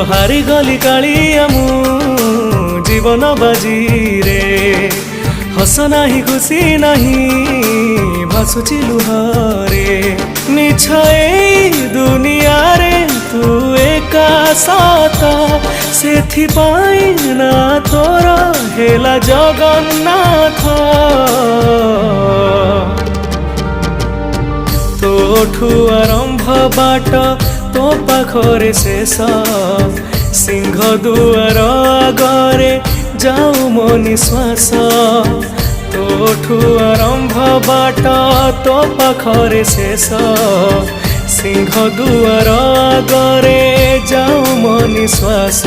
हारी गली कालिया मु जीवन बाजी रे हस नाही खुशी नहीं भासुची लुहरे मिछ ए दुनिया रे तू एका सता सेथिपाई ना तोर हेला जगन्नाथ तोठू आरंभ बाट तो पाखरे शेष सिंह दुआर आगरे जाऊ मो निश्वास तोठू आरंभ बाट तो पाखरे शेष सिंह दुआर आगरे जाऊ मो निश्वास।